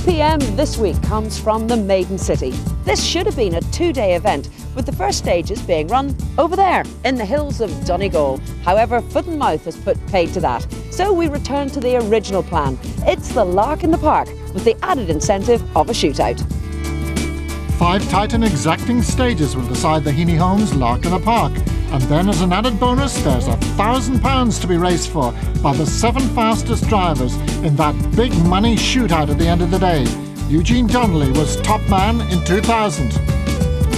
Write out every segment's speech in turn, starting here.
PM this week comes from the Maiden City. This should have been a two-day event, with the first stages being run over there in the hills of Donegal. However, foot and mouth has put paid to that. So we return to the original plan. It's the Lark in the Park, with the added incentive of a shootout. 5 tight and exacting stages will decide the Heaney Holmes Lark in the Park. And then as an added bonus, there's £1,000 to be raced for by the 7 fastest drivers in that big money shootout at the end of the day. Eugene Donnelly was top man in 2000.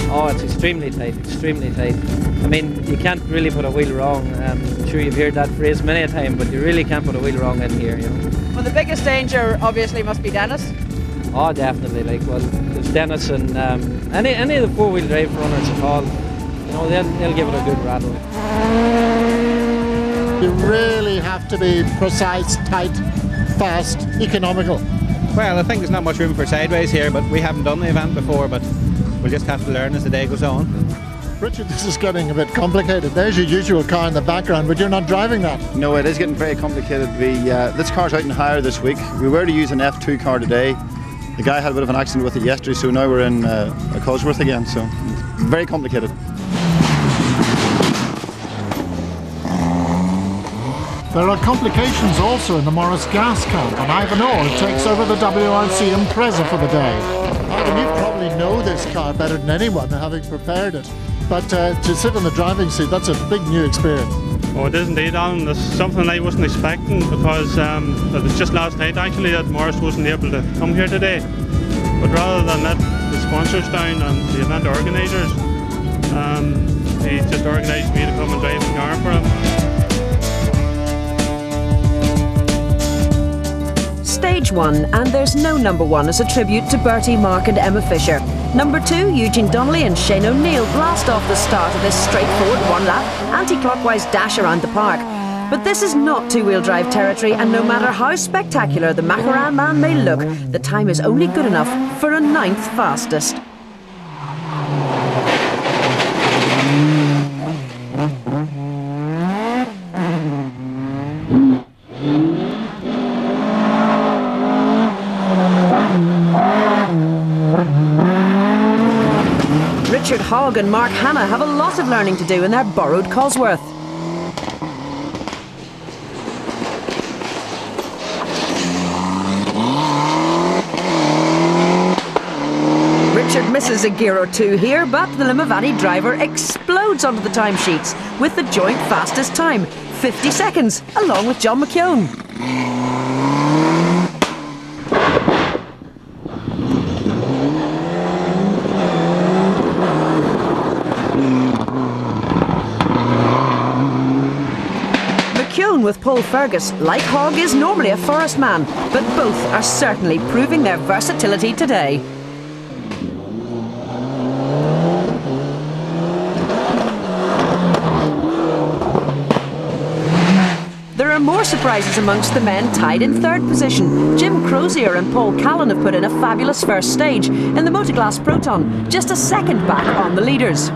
Oh, it's extremely tight, extremely tight. I mean, you can't really put a wheel wrong. I'm sure you've heard that phrase many a time, but you really can't put a wheel wrong in here, you know. Well, the biggest danger obviously must be Denis. Oh, definitely. Like, well, there's Denis and any of the four-wheel drive runners at all. You know, they'll give it a good rattle. You really have to be precise, tight, fast, economical. Well, I think there's not much room for sideways here, but we haven't done the event before, but we'll just have to learn as the day goes on. Richard, this is getting a bit complicated. There's your usual car in the background, but you're not driving that. No, it is getting very complicated. This car's out in hire this week. We were to use an F2 car today. The guy had a bit of an accident with it yesterday, so now we're in a Cosworth again, so very complicated. There are complications also in the Morris gas camp, and Ivan Orr takes over the WRC Impreza for the day. Ivan, you probably know this car better than anyone, having prepared it. But to sit in the driving seat, that's a big new experience. Oh, it is indeed, Alan. It's something I wasn't expecting, because it was just last night actually that Morris wasn't able to come here today. But rather than let the sponsors down and the event organisers, he just organised me to come and drive the car for him. Stage 1, and there's no number 1 as a tribute to Bertie, Mark and Emma Fisher. Number 2, Eugene Donnelly and Shane O'Neill blast off the start of this straightforward one-lap, anti-clockwise dash around the park. But this is not two-wheel drive territory, and no matter how spectacular the Macaran man may look, the time is only good enough for a 9th fastest. Richard Hogg and Mark Hanna have a lot of learning to do in their borrowed Cosworth. Richard misses a gear or two here, but the Limavady driver explodes onto the timesheets with the joint fastest time, 50 seconds, along with John McKeown. With Paul Fergus, like Hogg, is normally a forest man, but both are certainly proving their versatility today. There are more surprises amongst the men tied in 3rd position. Jim Crozier and Paul Callan have put in a fabulous first stage in the Motoglass Proton, just a second back on the leaders.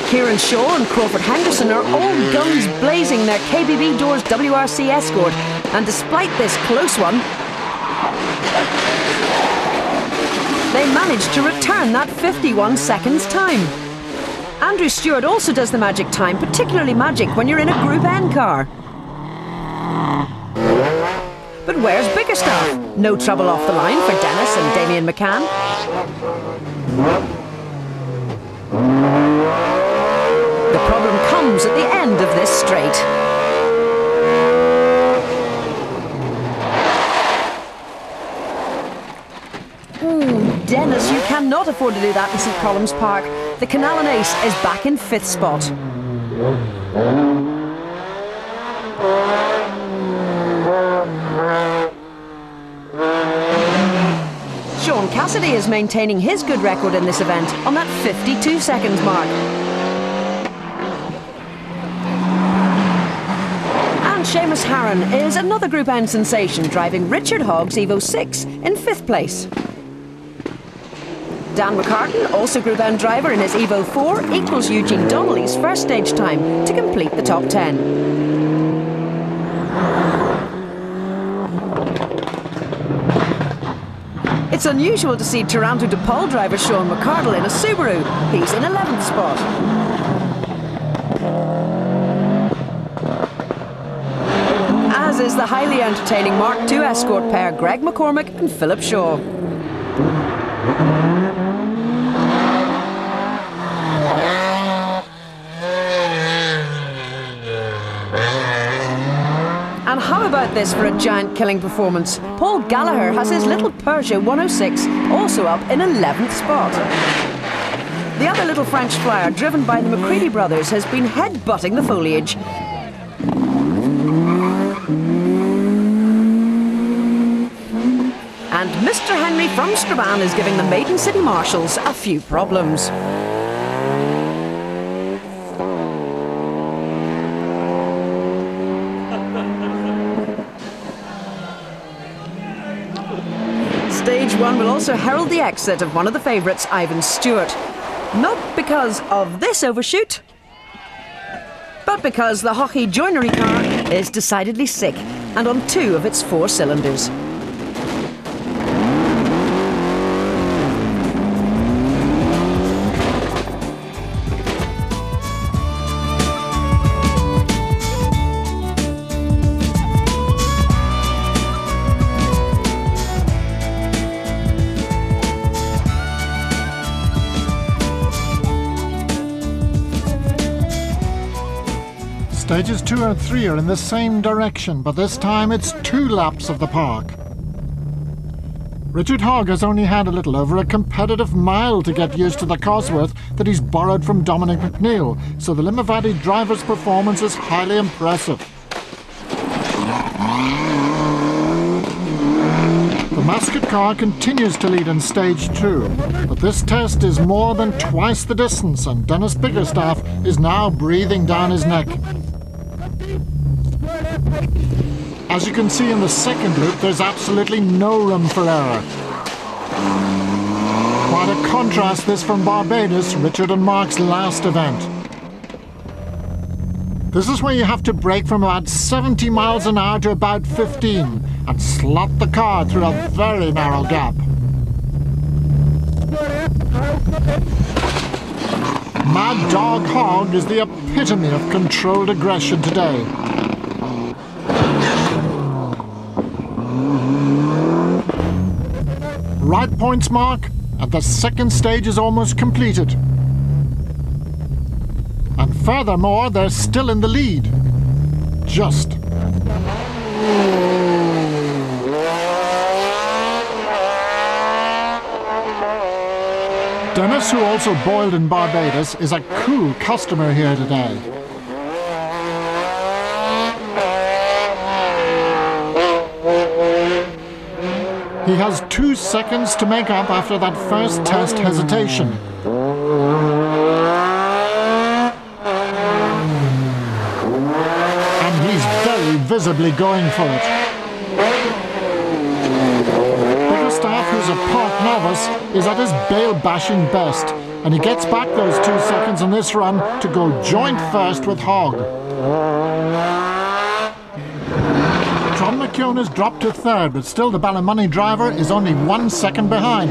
Kieran Shaw and Crawford Henderson are all guns blazing their KBB Doors WRC Escort, and despite this close one, they managed to return that 51 seconds time. Andrew Stewart also does the magic time, particularly magic when you're in a Group N car. But where's Biggerstaff? No trouble off the line for Denis and Damien McCann. The problem comes at the end of this straight. Ooh, Denis, you cannot afford to do that in St Columb's Park. The Canal and Ace is back in 5th spot. Sean Cassidy is maintaining his good record in this event on that 52 seconds mark. Seamus Harron is another Group N sensation, driving Richard Hogg's Evo 6 in 5th place. Dan McCartan, also Group N driver in his Evo 4, equals Eugene Donnelly's first stage time to complete the top 10. It's unusual to see Toronto DePaul driver Sean McCardle in a Subaru. He's in 11th spot. As is the highly entertaining Mark II Escort pair Greg McCormick and Philip Shaw. And how about this for a giant killing performance? Paul Gallagher has his little Peugeot 106 also up in 11th spot. The other little French flyer, driven by the McCready brothers, has been head-butting the foliage. And Mr. Henry from Strabane is giving the maiden city marshals a few problems. Stage 1 will also herald the exit of one of the favourites, Ivan Stewart. Not because of this overshoot, but because the hockey joinery car is decidedly sick and on 2 of its 4 cylinders. Stages 2 and 3 are in the same direction, but this time it's 2 laps of the park. Richard Hogg has only had a little over a competitive mile to get used to the Cosworth that he's borrowed from Dominic McNeil, so the Limavady driver's performance is highly impressive. The Mascot car continues to lead in stage 2, but this test is more than twice the distance, and Denis Biggerstaff is now breathing down his neck. As you can see in the second loop, there's absolutely no room for error. Quite a contrast this from Barbados, Richard and Mark's last event. This is where you have to brake from about 70 miles an hour to about 15 and slot the car through a very narrow gap. Mad Dog Hogg is the epitome of controlled aggression today. Right points mark, and the second stage is almost completed. And furthermore, they're still in the lead. Just. Denis, who also boiled in Barbados, is a cool customer here today. He has 2 seconds to make up after that first test hesitation. And he's very visibly going for it. Biggerstaff, who's a park novice, is at his bail-bashing best, and he gets back those 2 seconds in this run to go joint first with Hogg. McKeown has dropped to 3rd, but still the Ballymoney driver is only 1 second behind.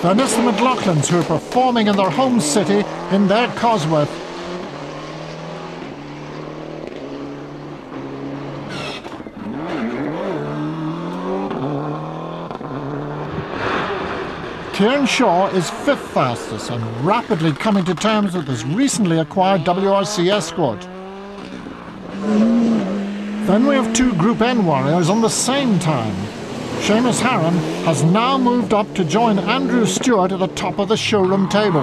Then it's the McLaughlins, who are performing in their home city in their Cosworth. Kieran Shaw is 5th fastest and rapidly coming to terms with his recently acquired WRC Escort. Then we have 2 Group N warriors on the same time. Seamus Harron has now moved up to join Andrew Stewart at the top of the showroom table.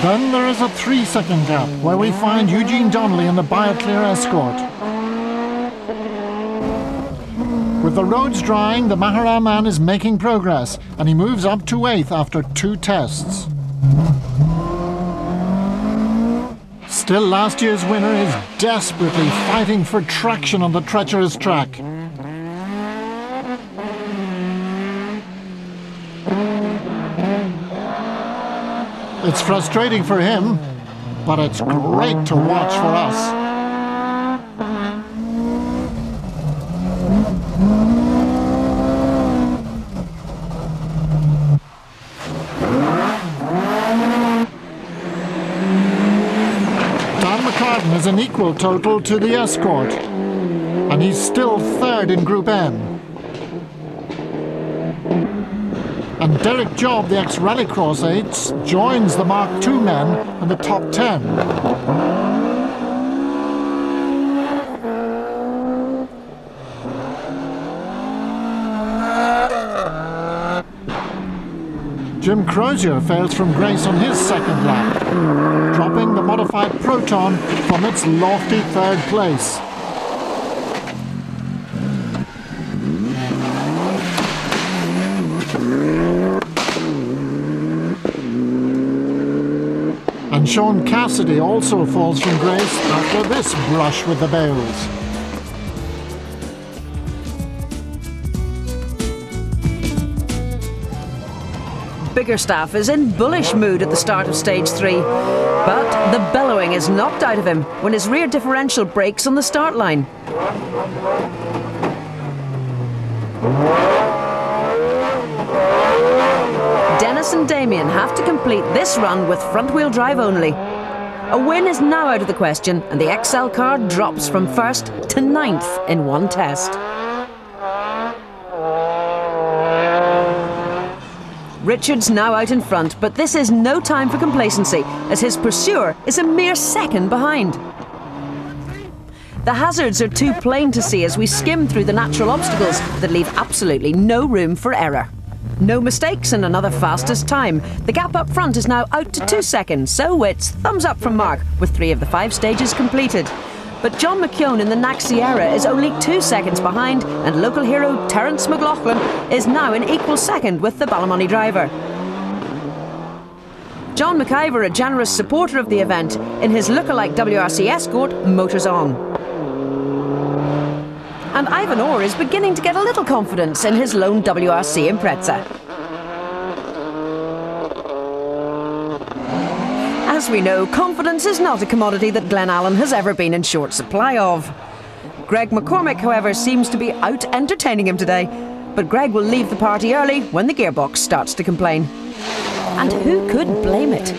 Then there is a 3-second gap where we find Eugene Donnelly in the BioClear Escort. With the roads drying, the Mahara man is making progress, and he moves up to 8th after 2 tests. Still, last year's winner is desperately fighting for traction on the treacherous track. It's frustrating for him, but it's great to watch for us. Is an equal total to the Escort, and he's still third in Group N. And Derek Job, the ex-Rallycross ace, joins the Mark II men in the top 10. Jim Crozier fails from grace on his second lap, dropping the modified Proton from its lofty third place. And Sean Cassidy also falls from grace after this brush with the bales. Biggerstaff is in bullish mood at the start of stage 3, but the bellowing is knocked out of him when his rear differential breaks on the start line. Denis and Damien have to complete this run with front-wheel drive only. A win is now out of the question, and the XL car drops from 1st to 9th in one test. Richard's now out in front, but this is no time for complacency, as his pursuer is a mere second behind. The hazards are too plain to see as we skim through the natural obstacles that leave absolutely no room for error. No mistakes and another fastest time. The gap up front is now out to 2 seconds, so it's thumbs up from Mark, with 3 of the 5 stages completed. But John McKeown in the NAC Sierra is only 2 seconds behind, and local hero Terence McLaughlin is now in equal second with the Ballymoney driver. John McIver, a generous supporter of the event, in his lookalike WRC Escort, motors on. And Ivan Orr is beginning to get a little confidence in his lone WRC Impreza. As we know, confidence is not a commodity that Glen Allen has ever been in short supply of. Greg McCormick, however, seems to be out entertaining him today. But Greg will leave the party early when the gearbox starts to complain. And who could blame it?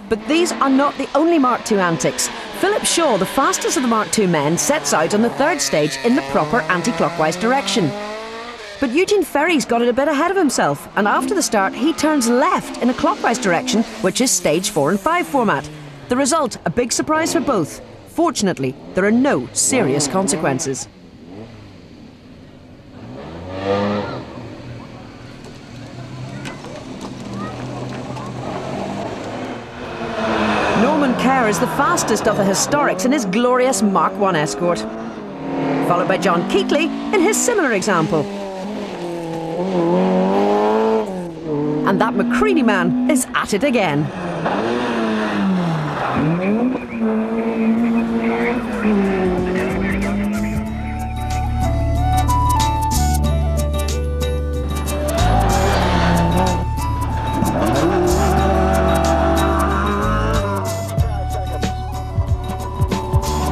But these are not the only Mark II antics. Philip Shaw, the fastest of the Mark II men, sets out on the 3rd stage in the proper anti-clockwise direction. But Eugene Ferry's got it a bit ahead of himself, and after the start he turns left in a clockwise direction, which is stage 4 and 5 format. The result, a big surprise for both. Fortunately, there are no serious consequences. Norman Kerr is the fastest of the historics in his glorious Mark I Escort, followed by John Keatley in his similar example. And that McCready man is at it again.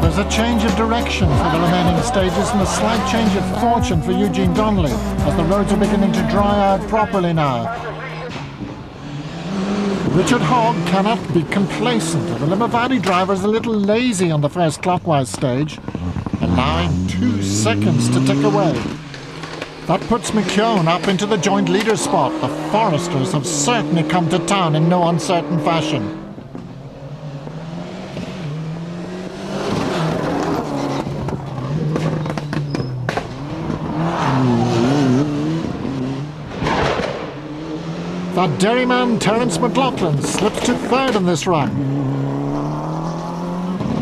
There's a change of direction for the remaining stages and a slight change of fortune for Eugene Donnelly, as the roads are beginning to dry out properly now. Richard Hogg cannot be complacent, and the Limmer Valley driver is a little lazy on the first clockwise stage, allowing 2 seconds to tick away. That puts McKeown up into the joint leader spot. The Foresters have certainly come to town in no uncertain fashion. That Derry man, Terence McLaughlin, slips to 3rd in this run.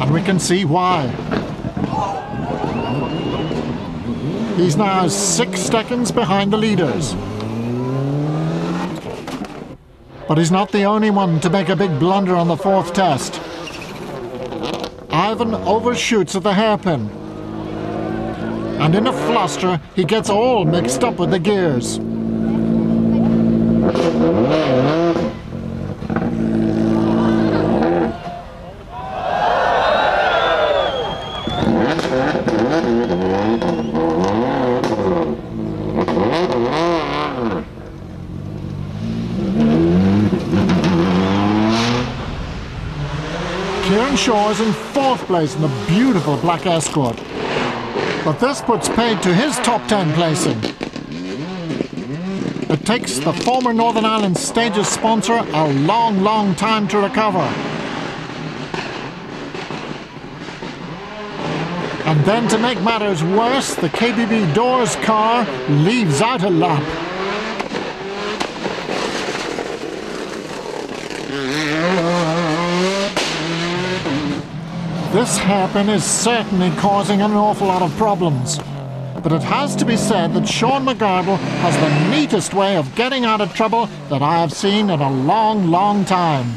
And we can see why. He's now 6 seconds behind the leaders. But he's not the only one to make a big blunder on the 4th test. Ivan overshoots at the hairpin. And in a fluster, he gets all mixed up with the gears. Kieran Shaw is in 4th place in the beautiful black Escort. But this puts paid to his top 10 placing. It takes the former Northern Ireland Stages sponsor a long time to recover. And then to make matters worse, the KBB Doors car leaves out a lap. This hairpin is certainly causing an awful lot of problems. But it has to be said that Sean McGardle has the neatest way of getting out of trouble that I have seen in a long time.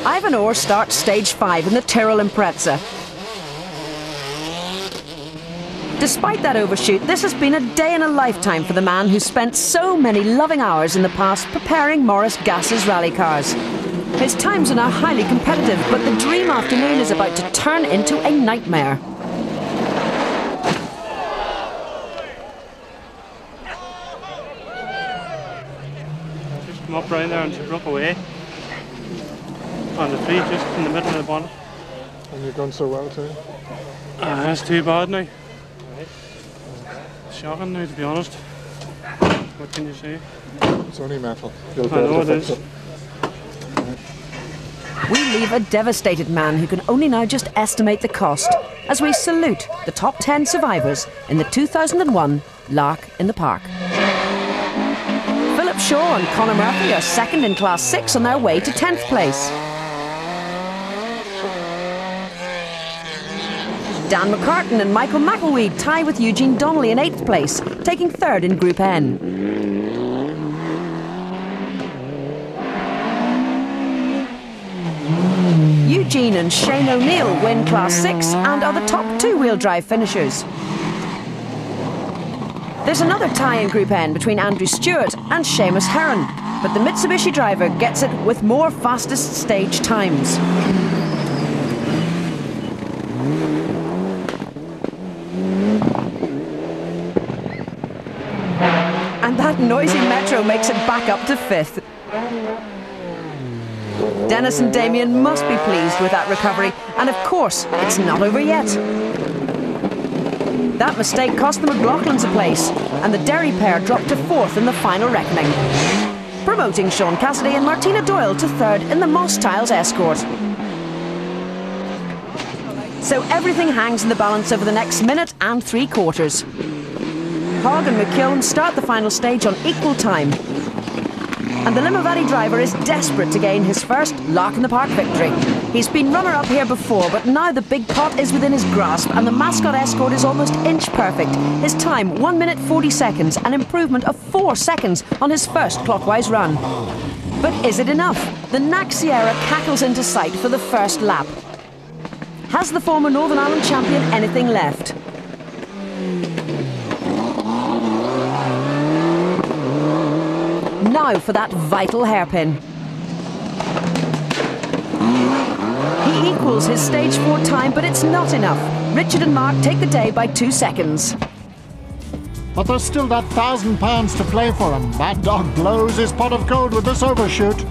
Ivan Orr starts stage 5 in the Tyrrell Impreza. Despite that overshoot, this has been a day in a lifetime for the man who spent so many loving hours in the past preparing Morris Gass's rally cars. His times are now highly competitive, but the dream afternoon is about to turn into a nightmare. Just come up round there and she broke away. On the tree, just in the middle of the bonnet. And you've done so well too. Yeah, that's too bad now. Shocking now, to be honest. What can you say? It's only metal. I know it is. We leave a devastated man who can only now just estimate the cost as we salute the top 10 survivors in the 2001 Lark in the Park. Philip Shaw and Conor Murphy are second in Class 6 on their way to 10th place. Dan McCartan and Michael McElweed tie with Eugene Donnelly in 8th place, taking 3rd in Group N. Eugene and Shane O'Neill win Class 6 and are the top 2-wheel drive finishers. There's another tie in Group N between Andrew Stewart and Seamus Heron, but the Mitsubishi driver gets it with more fastest stage times. And that noisy Metro makes it back up to 5th. Denis and Damien must be pleased with that recovery, and of course, it's not over yet. That mistake cost the McLaughlins a place, and the Derry pair dropped to 4th in the final reckoning, promoting Sean Cassidy and Martina Doyle to 3rd in the Moss Tiles Escort. So everything hangs in the balance over the next minute and 3/4. Hogg and McKeown start the final stage on equal time. And the Limavady driver is desperate to gain his first Lark in the Park victory. He's been runner-up here before, but now the big pot is within his grasp and the Mascot Escort is almost inch perfect. His time, 1 minute 40 seconds, an improvement of 4 seconds on his first clockwise run. But is it enough? The NAC Sierra cackles into sight for the first lap. Has the former Northern Ireland champion anything left? Now for that vital hairpin. He equals his stage 4 time, but it's not enough. Richard and Mark take the day by 2 seconds. But there's still that £1,000 to play for him. That dog blows his pot of gold with this overshoot.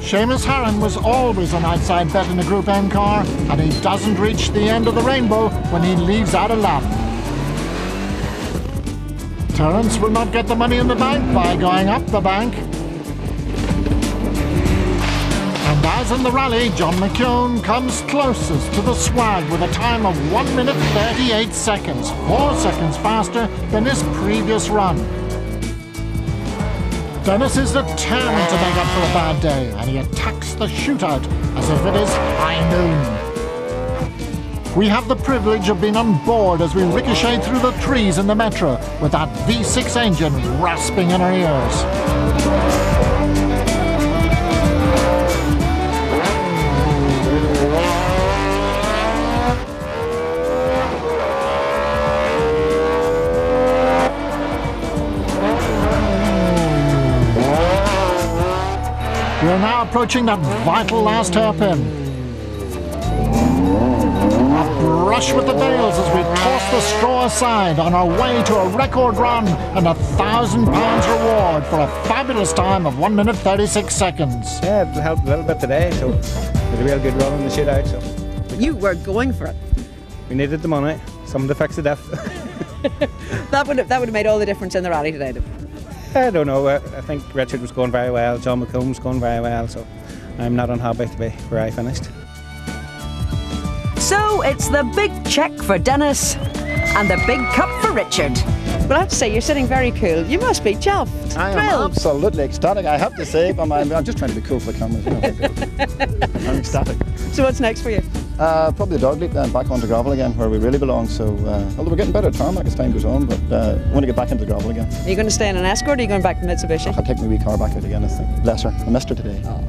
Seamus Heron was always an outside bet in a Group N car, and he doesn't reach the end of the rainbow when he leaves out a lap. Terence will not get the money in the bank by going up the bank. And as in the rally, John McKeown comes closest to the swag with a time of 1 minute 38 seconds, 4 seconds faster than his previous run. Denis is determined to make up for a bad day, and he attacks the shootout as if it is high noon. We have the privilege of being on board as we ricochet through the trees in the Metro with that V6 engine rasping in our ears. We are now approaching that vital last hairpin. flush with the bales as we toss the straw aside on our way to a record run and £1,000 reward for a fabulous time of 1 minute 36 seconds. Yeah, it helped a little bit today, so it was a real good run in the shootout. So You were going for it. we needed the money, something to fix the death. That would have made all the difference in the rally today. I don't know, I think Richard was going very well, John McKeown was going very well, so I'm not unhappy to be where I finished. So it's the big check for Denis and the big cup for Richard. But I have to say, you're sitting very cool. You must be chuffed. I am thrilled. absolutely ecstatic, I have to say, but I'm just trying to be cool for the cameras. I'm ecstatic. So what's next for you? Probably the dog leap then, back onto gravel again, where we really belong. So, although we're getting better at tarmac as time goes on, but I want to get back into the gravel again. Are you going to stay in an Escort or are you going back to Mitsubishi? I'll take my wee car back out again, I think. Bless her, I missed her today. Oh.